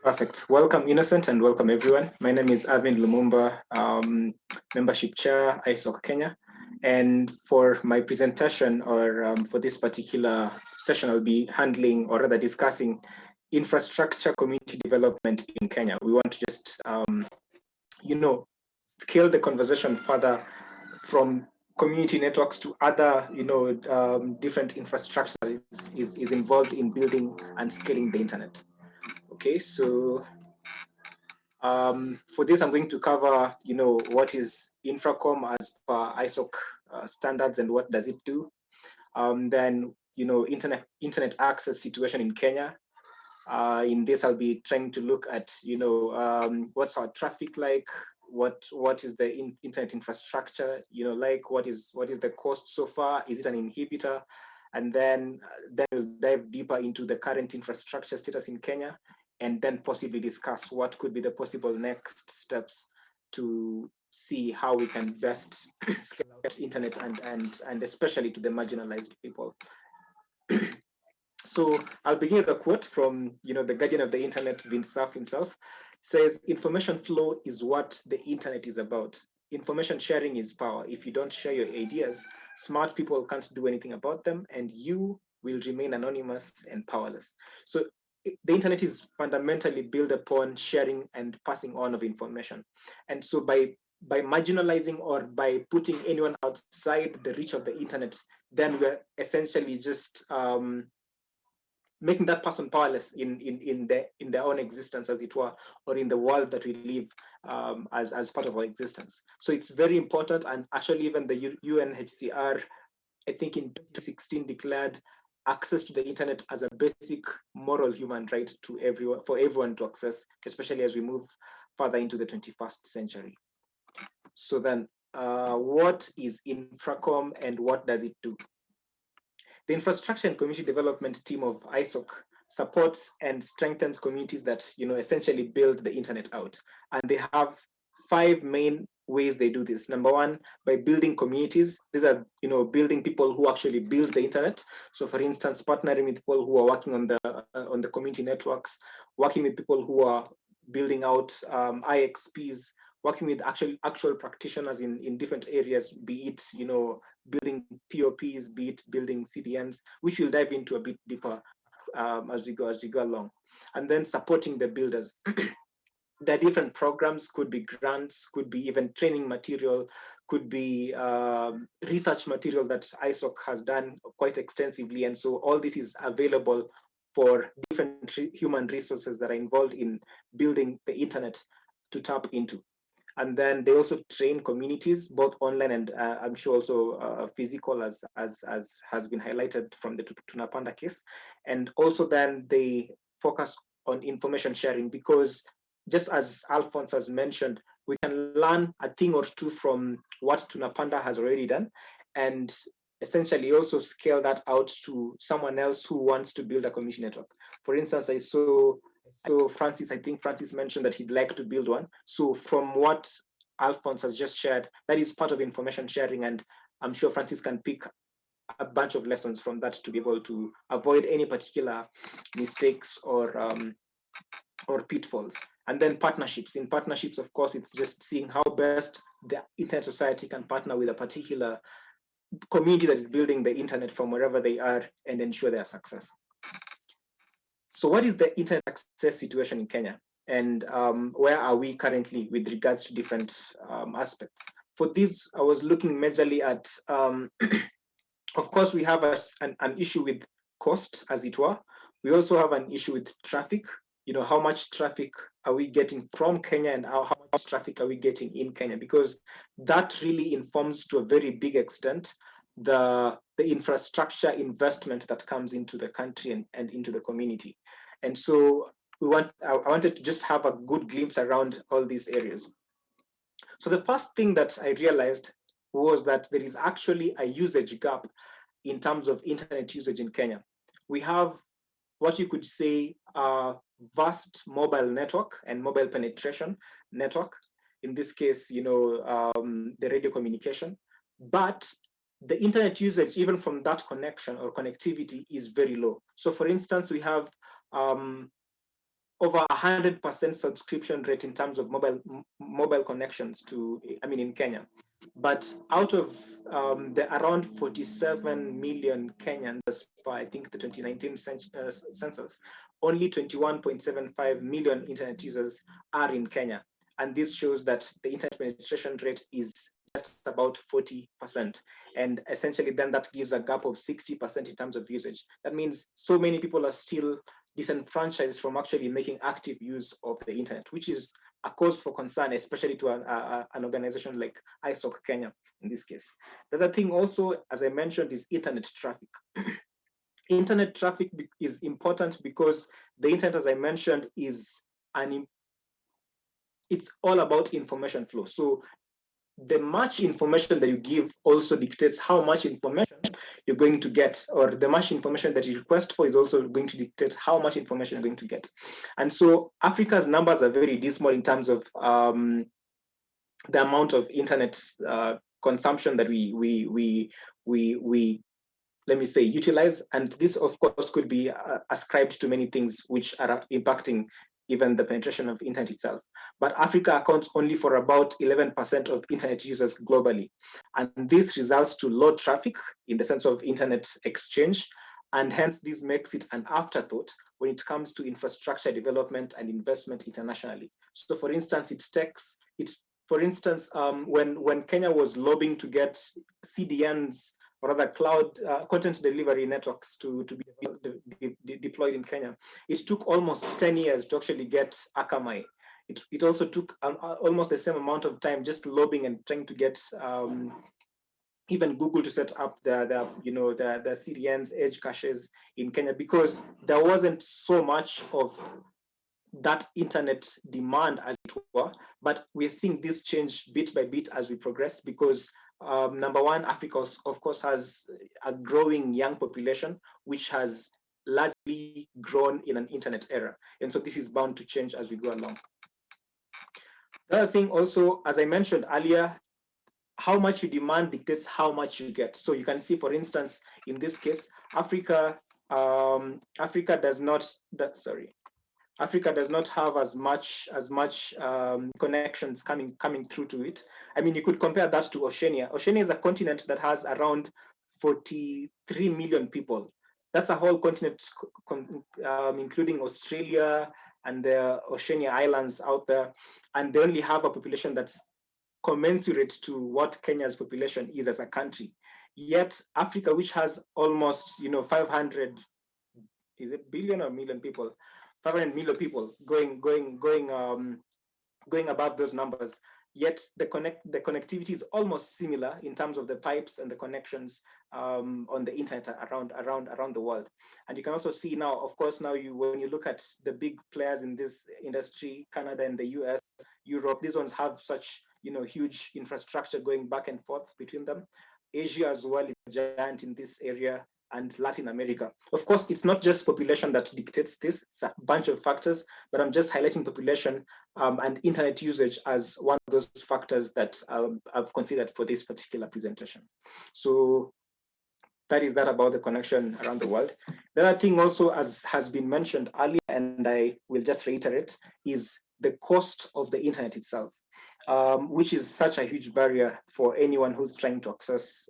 Perfect. Welcome, Innocent, and welcome everyone. My name is Arvin Lumumba, Membership Chair, ISOC Kenya. And for my presentation, or for this particular session, I'll be handling, or rather discussing, infrastructure community development in Kenya. We want to just, scale the conversation further from community networks to other, different infrastructure that is involved in building and scaling the internet. Okay, so for this, I'm going to cover, what is InfraCom as per ISOC standards and what does it do. Then, internet access situation in Kenya. In this, I'll be trying to look at, what's our traffic like, what is the internet infrastructure, like what is the cost so far? Is it an inhibitor? And then we'll dive deeper into the current infrastructure status in Kenya, and then possibly discuss what could be the possible next steps to see how we can best scale out internet and especially to the marginalized people. So I'll begin with a quote from the guardian of the internet, Vince Cerf himself. Says, information flow is what the internet is about. Information sharing is power. If you don't share your ideas, smart people can't do anything about them, and you will remain anonymous and powerless. So the internet is fundamentally built upon sharing and passing on of information. And so by marginalizing or by putting anyone outside the reach of the internet, then we're essentially just making that person powerless in their own existence, as it were, or in the world that we live as part of our existence. So it's very important, and actually even the UNHCR, I think in 2016, declared access to the internet as a basic moral human right to everyone, for everyone to access, especially as we move further into the 21st century. So then, what is InfraCom and what does it do? The infrastructure and community development team of ISOC supports and strengthens communities that essentially build the internet out. And they have 5 main ways they do this. Number one, by building communities. These are building people who actually build the internet. So for instance, partnering with people who are working on the community networks, working with people who are building out IXPs, working with actual practitioners in different areas, be it building POPs, be it building CDNs, which we'll dive into a bit deeper as we go along. And then supporting the builders. There are different programs, could be grants, could be even training material, could be research material that ISOC has done quite extensively. And so all this is available for different human resources that are involved in building the internet to tap into. And then they also train communities, both online and I'm sure also physical, as has been highlighted from the Tunapanda case. And also then they focus on information sharing, because just as Alphonse has mentioned, we can learn a thing or two from what Tunapanda has already done, and essentially also scale that out to someone else who wants to build a community network. For instance, I saw Francis, I think Francis mentioned that he'd like to build one. So from what Alphonse has just shared, that is part of information sharing, and I'm sure Francis can pick a bunch of lessons from that to be able to avoid any particular mistakes or pitfalls. And then partnerships. In partnerships, of course, it's just seeing how best the internet society can partner with a particular community that is building the internet from wherever they are and ensure their success. So what is the internet access situation in Kenya? And where are we currently with regards to different aspects? For this, I was looking majorly at, of course, we have an issue with cost, as it were. We also have an issue with traffic. How much traffic are we getting from Kenya, and how much traffic are we getting in Kenya? Because that really informs to a very big extent the infrastructure investment that comes into the country and into the community. And so I wanted to just have a good glimpse around all these areas. So the first thing that I realized was that there is actually a usage gap in terms of internet usage in Kenya. We have what you could say a vast mobile network and mobile penetration network. In this case, the radio communication. But the internet usage, even from that connection or connectivity, is very low. So for instance, we have over 100% subscription rate in terms of mobile connections to, in Kenya. But out of the around 47 million Kenyans, as per I think the 2019 census, only 21.75 million internet users are in Kenya. And this shows that the internet penetration rate is just about 40%. And essentially then that gives a gap of 60% in terms of usage. That means so many people are still disenfranchised from actually making active use of the internet, which is a cause for concern, especially to an organization like ISOC Kenya in this case. The other thing also, as I mentioned, is internet traffic. Internet traffic is important because the internet, as I mentioned, is it's all about information flow. So the much information that you give also dictates how much information you're going to get, or the much information that you request for is also going to dictate how much information you're going to get. And so Africa's numbers are very dismal in terms of the amount of internet consumption that we let me say utilize. And this of course could be ascribed to many things which are impacting even the penetration of internet itself. But Africa accounts only for about 11% of internet users globally. And this results to low traffic in the sense of internet exchange. And hence this makes it an afterthought when it comes to infrastructure development and investment internationally. So for instance, when Kenya was lobbying to get CDNs, or other cloud content delivery networks to be deployed in Kenya, it took almost 10 years to actually get Akamai. It also took almost the same amount of time just lobbying and trying to get even Google to set up the CDNs, edge caches in Kenya, because there wasn't so much of that internet demand as it were. But we're seeing this change bit by bit as we progress, because number one, Africa of course has a growing young population, which has largely grown in an internet era. And so this is bound to change as we go along. The other thing also, as I mentioned earlier, how much you demand dictates how much you get. So you can see, for instance, in this case, Africa does not have as much connections coming through to it. I mean, you could compare that to Oceania. Oceania is a continent that has around 43 million people. That's a whole continent, including Australia and the Oceania Islands out there, and they only have a population that's commensurate to what Kenya's population is as a country. Yet Africa, which has almost 500, is it billion or million people? 500 million people going above those numbers. Yet the connectivity is almost similar in terms of the pipes and the connections on the internet around the world. And you can also see now, of course, when you look at the big players in this industry, Canada and the US, Europe, these ones have such huge infrastructure going back and forth between them. Asia as well is a giant in this area, and Latin America. Of course, it's not just population that dictates this, it's a bunch of factors, but I'm just highlighting population and internet usage as one of those factors that I've considered for this particular presentation. So that is that about the connection around the world. The other thing also, as has been mentioned earlier, and I will just reiterate, is the cost of the internet itself, which is such a huge barrier for anyone who's trying to access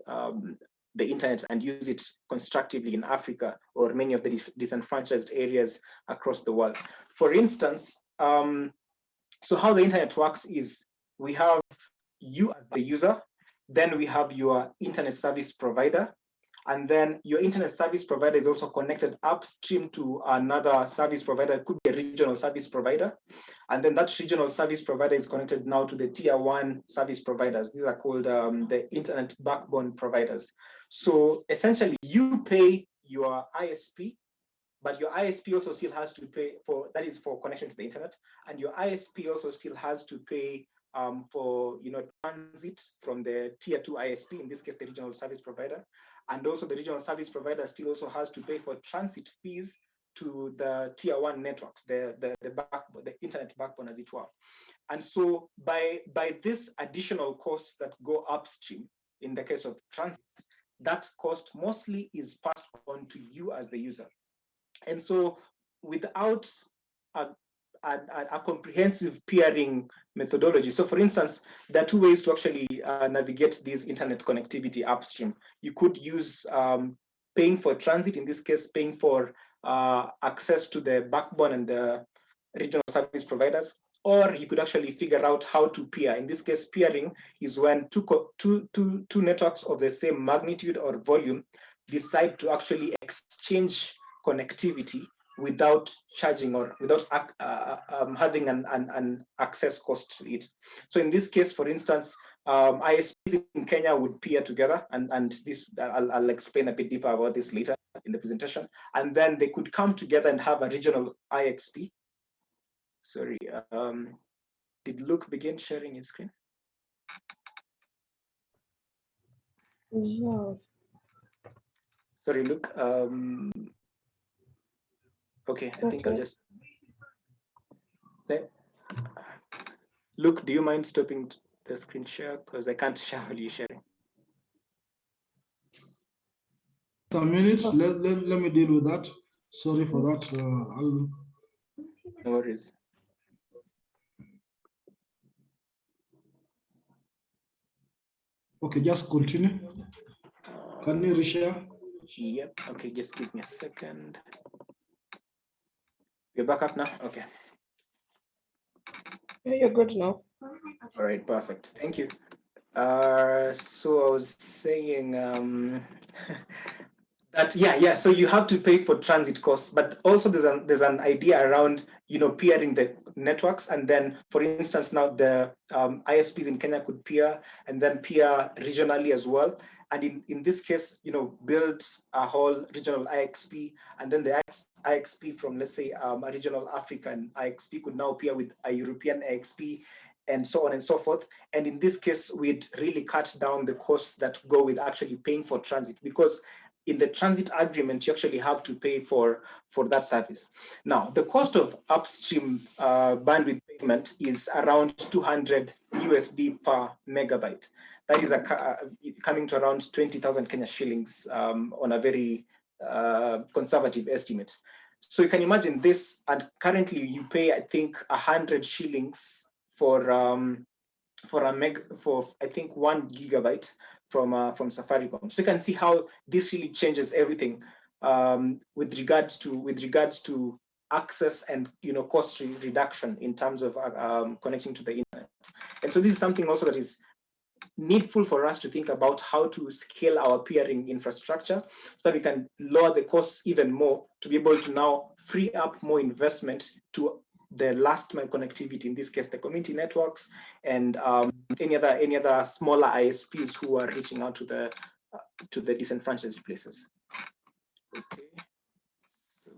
the internet and use it constructively in Africa or many of the disenfranchised areas across the world. For instance, so how the internet works is we have you as the user, then we have your internet service provider, and then your internet service provider is also connected upstream to another service provider. It could be a regional service provider. And then that regional service provider is connected now to the tier 1 service providers. These are called the internet backbone providers. So essentially you pay your ISP, but your ISP also still has to pay for, that is for connection to the internet. And your ISP also still has to pay for transit from the tier 2 ISP, in this case, the regional service provider. And also the regional service provider still also has to pay for transit fees to the tier 1 networks, the internet backbone, as it were. And so by this additional costs that go upstream, in the case of transit, that cost mostly is passed on to you as the user. And so without a comprehensive peering methodology. So for instance, there are two ways to actually navigate this internet connectivity upstream. You could use paying for transit, in this case, paying for access to the backbone and the regional service providers, or you could actually figure out how to peer. In this case, peering is when two networks of the same magnitude or volume decide to actually exchange connectivity without charging or without having an access cost to it. So in this case, for instance, ISPs in Kenya would peer together, and this I'll explain a bit deeper about this later in the presentation. And then they could come together and have a regional IXP. Sorry, did Luke begin sharing his screen? Yeah. Sorry, Luke. Okay, I think I'll just. Luke, do you mind stopping the screen share? Because I can't share while you're sharing. A minute, let me deal with that. Sorry for that. No worries. Okay, just continue. Can you reshare? Yep. Okay, just give me a second. You're back up now? Okay. You're good now. All right, perfect. Thank you. So I was saying that so you have to pay for transit costs, but also there's an idea around peering the networks, and then for instance now the ISPs in Kenya could peer and then peer regionally as well, and in this case build a whole regional IXP, and then the IXP from, let's say, a regional African IXP could now peer with a European IXP, and so on and so forth. And in this case, we'd really cut down the costs that go with actually paying for transit, because in the transit agreement, you actually have to pay for that service. Now, the cost of upstream bandwidth payment is around 200 USD per megabyte. That is coming to around 20,000 Kenya shillings on a very conservative estimate. So you can imagine this, and currently you pay, I think, 100 shillings for I think 1 gigabyte from Safaricom. So you can see how this really changes everything with regards to access and cost reduction in terms of connecting to the internet. And so this is something also that is needful for us to think about, how to scale our peering infrastructure so that we can lower the costs even more, to be able to now free up more investment to the last mile connectivity, in this case the community networks, and any other smaller ISPs who are reaching out to the disenfranchised places. Okay. So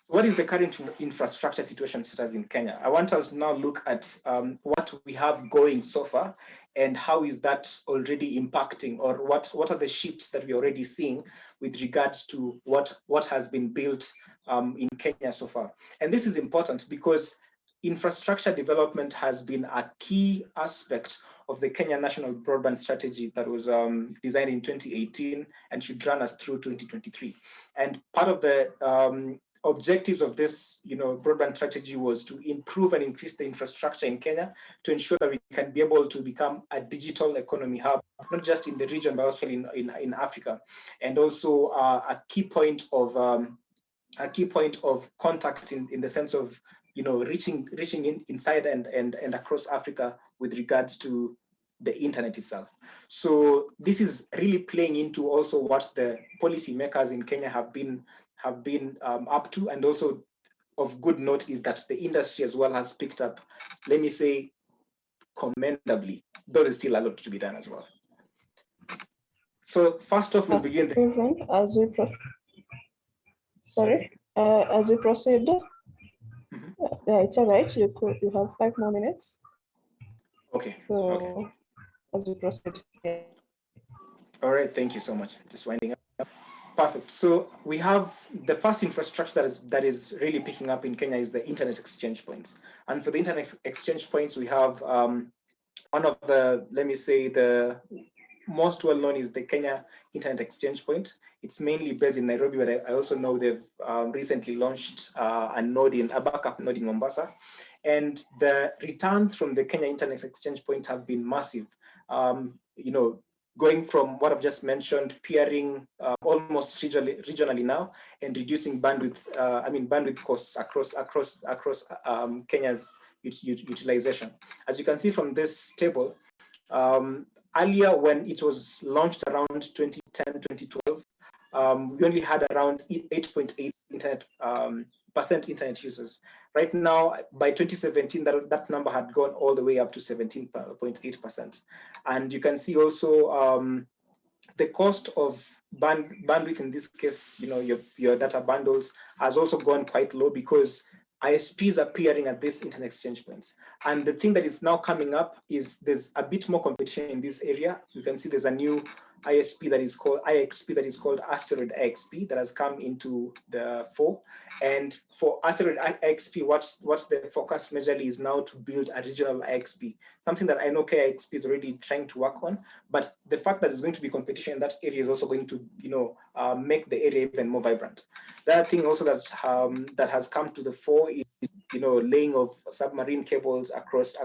what is the current infrastructure situation status in Kenya? I want us to now look at what we have going so far, and how is that already impacting, or what are the shifts that we're already seeing with regards to what has been built in Kenya so far. And this is important because infrastructure development has been a key aspect of the Kenya National Broadband Strategy that was designed in 2018 and should run us through 2023. And part of the objectives of this broadband strategy was to improve and increase the infrastructure in Kenya to ensure that we can be able to become a digital economy hub, not just in the region, but also in Africa, and also a key point of contact in the sense of reaching inside and across Africa with regards to the internet itself. So this is really playing into also what the policymakers in Kenya have been up to, and also of good note is that the industry as well has picked up, let me say, commendably, though there's still a lot to be done as well. So first off, we'll begin. As we proceed, yeah, it's all right. You have 5 more minutes. Okay. So, okay. As we proceed. Yeah. All right. Thank you so much. Just winding up. Perfect. So we have the first infrastructure that is really picking up in Kenya is the internet exchange points. And for the internet exchange points, we have one of the, let me say, the most well known is the Kenya Internet Exchange Point. It's mainly based in Nairobi, but I also know they've recently launched a backup node in Mombasa. And the returns from the Kenya Internet Exchange Point have been massive. Going from what I've just mentioned, peering almost regionally now, and reducing bandwidth costs across Kenya's utilization. As you can see from this table, earlier when it was launched around 2010, 2012, we only had around 8.8 percent internet users. Right now, by 2017, that number had gone all the way up to 17.8%. And you can see also the cost of bandwidth in this case, your data bundles has also gone quite low because ISPs are appearing at these internet exchange points. And the thing that is now coming up is there's a bit more competition in this area. You can see there's a new ISP that is called Asteroid IXP that has come into the fore. And for Asteroid IXP, what's the focus majorly is now to build a regional IXP, something that I know KIXP is already trying to work on. But the fact that there's going to be competition in that area is also going to, make the area even more vibrant. The other thing also that has come to the fore is, laying of submarine cables across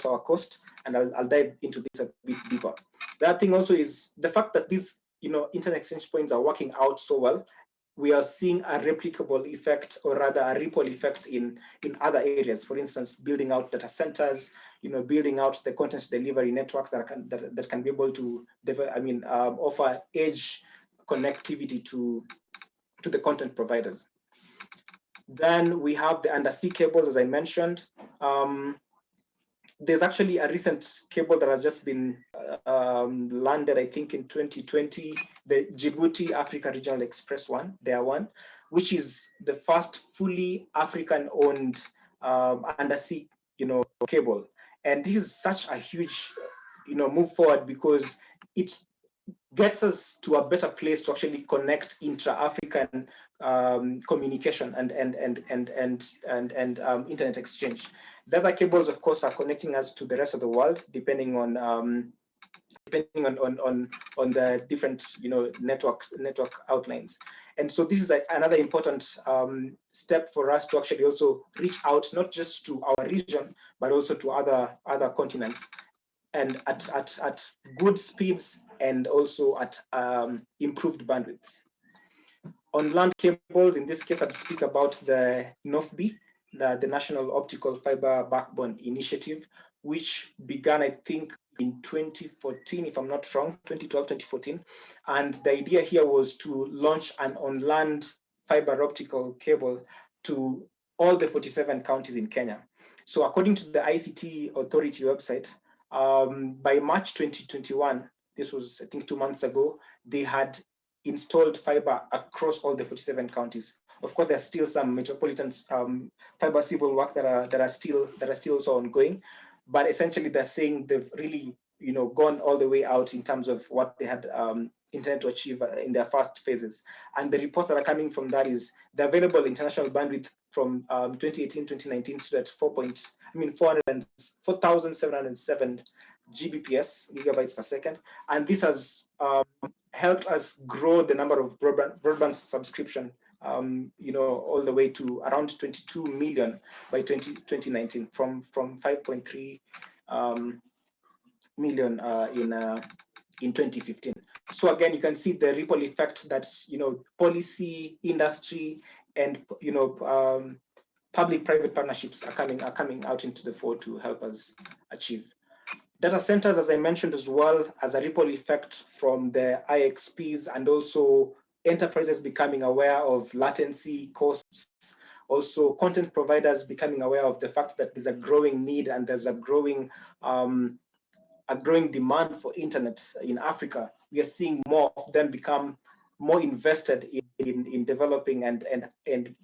our coast, and I'll dive into this a bit deeper. The other thing also is the fact that these, internet exchange points are working out so well. We are seeing a replicable effect, or rather a ripple effect in other areas. For instance, building out data centers, building out the content delivery networks that can be able to offer edge connectivity to the content providers. Then we have the undersea cables, as I mentioned. There's actually a recent cable that has just been landed, I think in 2020, the Djibouti Africa Regional Express one, which is the first fully African-owned undersea, cable. And this is such a huge, move forward because it gets us to a better place to actually connect intra-African communication and internet exchange. The other cables, of course, are connecting us to the rest of the world, depending on the different network outlines. And so this is another important step for us to actually also reach out, not just to our region, but also to other continents, and at good speeds and also at improved bandwidths. On land cables, in this case, I'd speak about the NOFB, the National Optical Fiber Backbone Initiative, which began, I think, in 2014, if I'm not wrong, 2012, 2014. And the idea here was to launch an on-land fiber optical cable to all the 47 counties in Kenya. So according to the ICT Authority website, by March 2021, this was, I think, 2 months ago, they had installed fiber across all the 47 counties. Of course, there's still some metropolitan fiber civil work that are still also ongoing, but essentially they're saying they've really gone all the way out in terms of what they had intended to achieve in their first phases. And the reports that are coming from that is the available international bandwidth from 2018-2019 stood at 4,707 Gbps, gigabytes per second, and this has helped us grow the number of broadband subscription all the way to around 22 million by 2019 from 5.3 million in 2015. So again, you can see the ripple effect that policy, industry, and public-private partnerships are coming out into the fore to help us achieve. Data centers, as I mentioned as well, as a ripple effect from the IXPs, and also enterprises becoming aware of latency costs, also content providers becoming aware of the fact that there's a growing need and there's a growing demand for internet in Africa. We are seeing more of them become more invested in developing and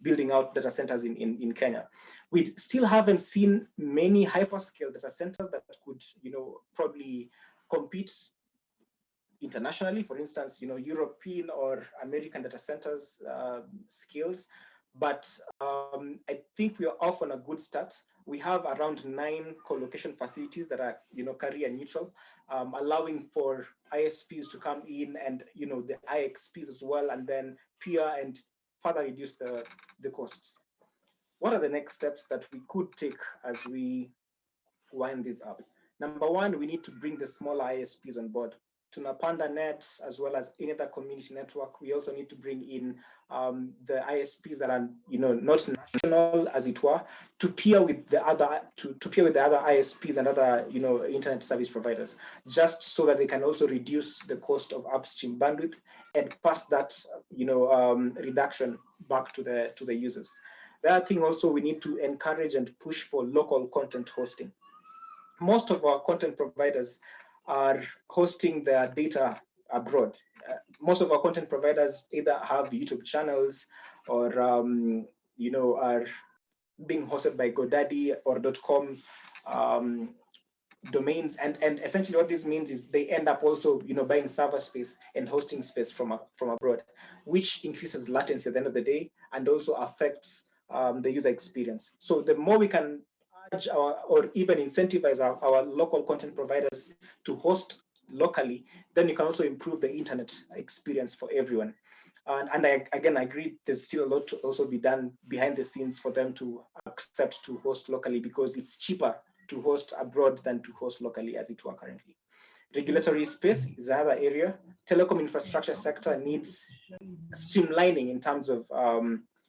building out data centers in Kenya. We still haven't seen many hyperscale data centers that could, probably compete internationally. For instance, European or American data centers skills. but I think we are off on a good start. We have around 9 co-location facilities that are, carrier neutral, allowing for ISPs to come in and, the IXPs as well, and then peer and further reduce the costs. What are the next steps that we could take as we wind this up? Number one, we need to bring the smaller ISPs on board. Tunapanda Net, as well as any other community network. We also need to bring in the ISPs that are, not national, as it were, to peer with the other ISPs and other, internet service providers, just so that they can also reduce the cost of upstream bandwidth and pass that, reduction back to the users. The other thing also, we need to encourage and push for local content hosting. Most of our content providers are hosting their data abroad. Most of our content providers either have YouTube channels or, are being hosted by GoDaddy or .com domains. And essentially what this means is they end up also, buying server space and hosting space from abroad, which increases latency at the end of the day and also affects the user experience. So the more we can urge or even incentivize our local content providers to host locally, then you can also improve the internet experience for everyone. And I agree, there's still a lot to also be done behind the scenes for them to accept to host locally, because it's cheaper to host abroad than to host locally as it were currently. Regulatory space is another area. Telecom infrastructure sector needs streamlining in terms of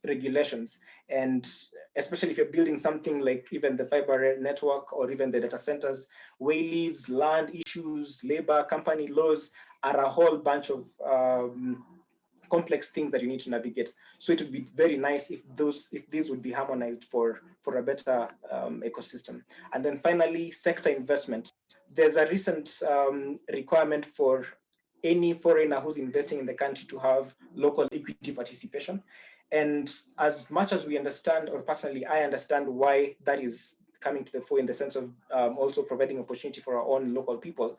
regulations, and especially if you're building something like even the fiber network or even the data centers, way leaves, land issues, labor, company laws are a whole bunch of complex things that you need to navigate. So it would be very nice if these would be harmonized for a better ecosystem. And then finally, sector investment. There's a recent requirement for any foreigner who's investing in the country to have local equity participation. And as much as we understand, or personally, I understand why that is coming to the fore in the sense of also providing opportunity for our own local people,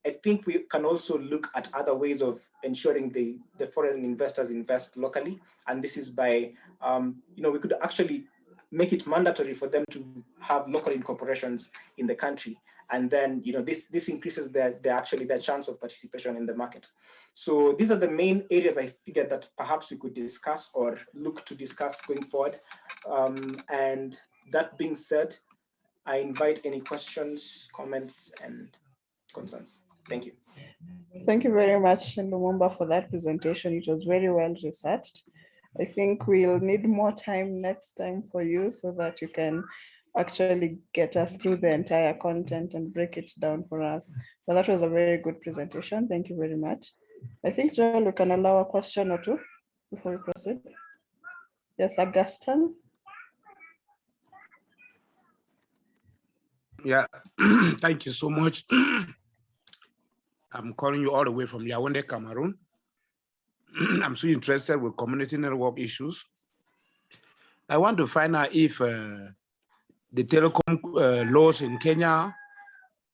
I think we can also look at other ways of ensuring the foreign investors invest locally. And this is by, we could actually make it mandatory for them to have local incorporations in the country. And then, this increases their chance of participation in the market. So these are the main areas I figured that perhaps we could discuss or look to discuss going forward. And that being said, I invite any questions, comments, and concerns. Thank you. Thank you very much, Lumumba, for that presentation. It was very well researched. I think we'll need more time next time for you so that you can actually get us through the entire content and break it down for us. But that was a very good presentation. Thank you very much. I think, Joel, we can allow a question or two before we proceed. Yes, Augustine. Yeah, thank you so much. I'm calling you all the way from Yaoundé, Cameroon. I'm so interested with community network issues. I want to find out if the telecom laws in Kenya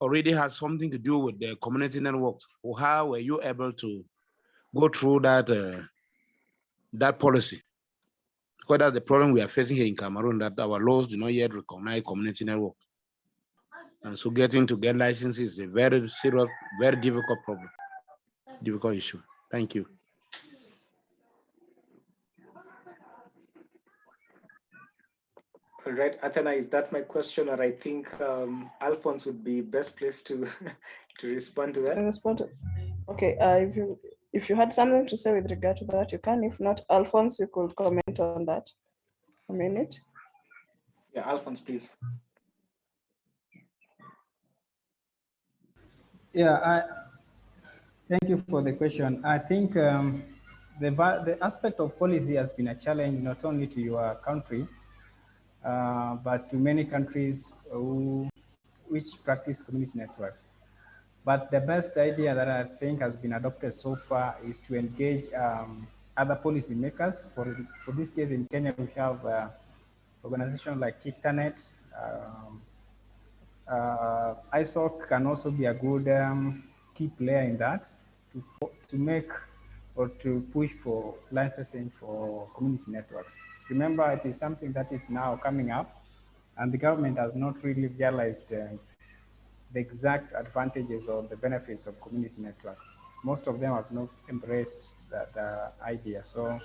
already has something to do with the community networks, or how were you able to go through that that policy? Because that's the problem we are facing here in Cameroon, that our laws do not yet recognize community network. And so getting to get licenses is a very serious, very difficult problem, difficult issue. Thank you. All right, Athena, is that my question? Or I think Alphonse would be best placed to to respond to that. Okay, if you had something to say with regard to that, you can. If not, Alphonse, you could comment on that a minute. Yeah, Alphonse, please. Yeah, thank you for the question. I think the aspect of policy has been a challenge not only to your country, but to many countries which practice community networks. But the best idea that I think has been adopted so far is to engage other policymakers. For this case in Kenya, we have organizations like Kitanet. ISOC can also be a good key player in that to make or to push for licensing for community networks. remember, it is something that is now coming up, and the government has not really realized the exact advantages or the benefits of community networks. Most of them have not embraced the idea. So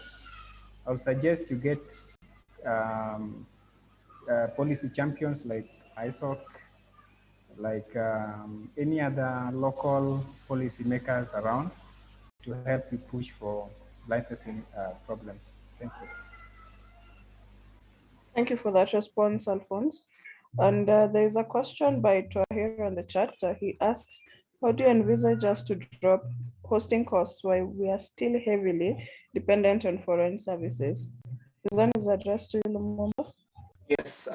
I would suggest you get policy champions like ISOC, like any other local policy makers around to help you push for licensing problems. Thank you. Thank you for that response, Alphonse. And there is a question by Twahir on the chat. He asks, how do you envisage us to drop hosting costs while we are still heavily dependent on foreign services? This one is addressed to you, Lumumba. Yes,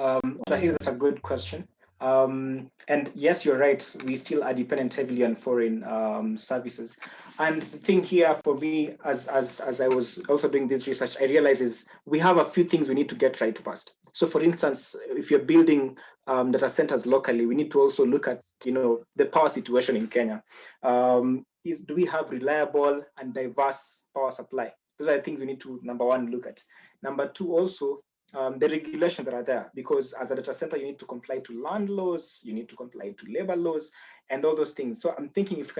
Tahir, that's a good question. And yes, you're right. We still are dependent heavily on foreign services. And the thing here for me, as I was also doing this research, I realized is we have a few things we need to get right first. So, for instance, if you're building data centers locally, we need to also look at the power situation in Kenya. Do we have reliable and diverse power supply? Those are the things we need to, number one, look at. Number two, also, the regulations that are there, because as a data center, you need to comply to land laws, you need to comply to labor laws, and all those things. So I'm thinking if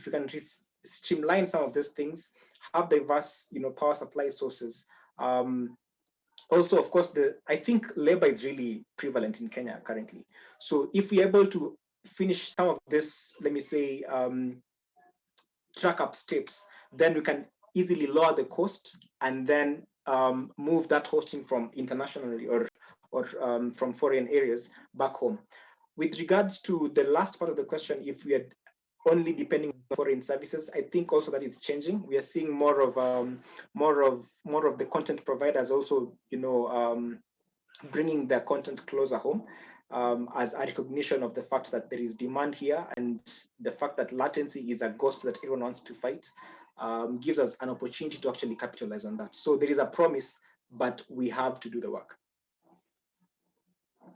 you can streamline some of these things, have diverse, power supply sources. Also, of course, I think labor is really prevalent in Kenya currently. So if we're able to finish some of this, let me say, track up steps, then we can easily lower the cost and then move that hosting from internationally or from foreign areas back home. With regards to the last part of the question, if we are only depending on foreign services, I think also that is changing. We are seeing more of the content providers also, bringing their content closer home. As a recognition of the fact that there is demand here and the fact that latency is a ghost that everyone wants to fight, gives us an opportunity to actually capitalize on that. So there is a promise, but we have to do the work.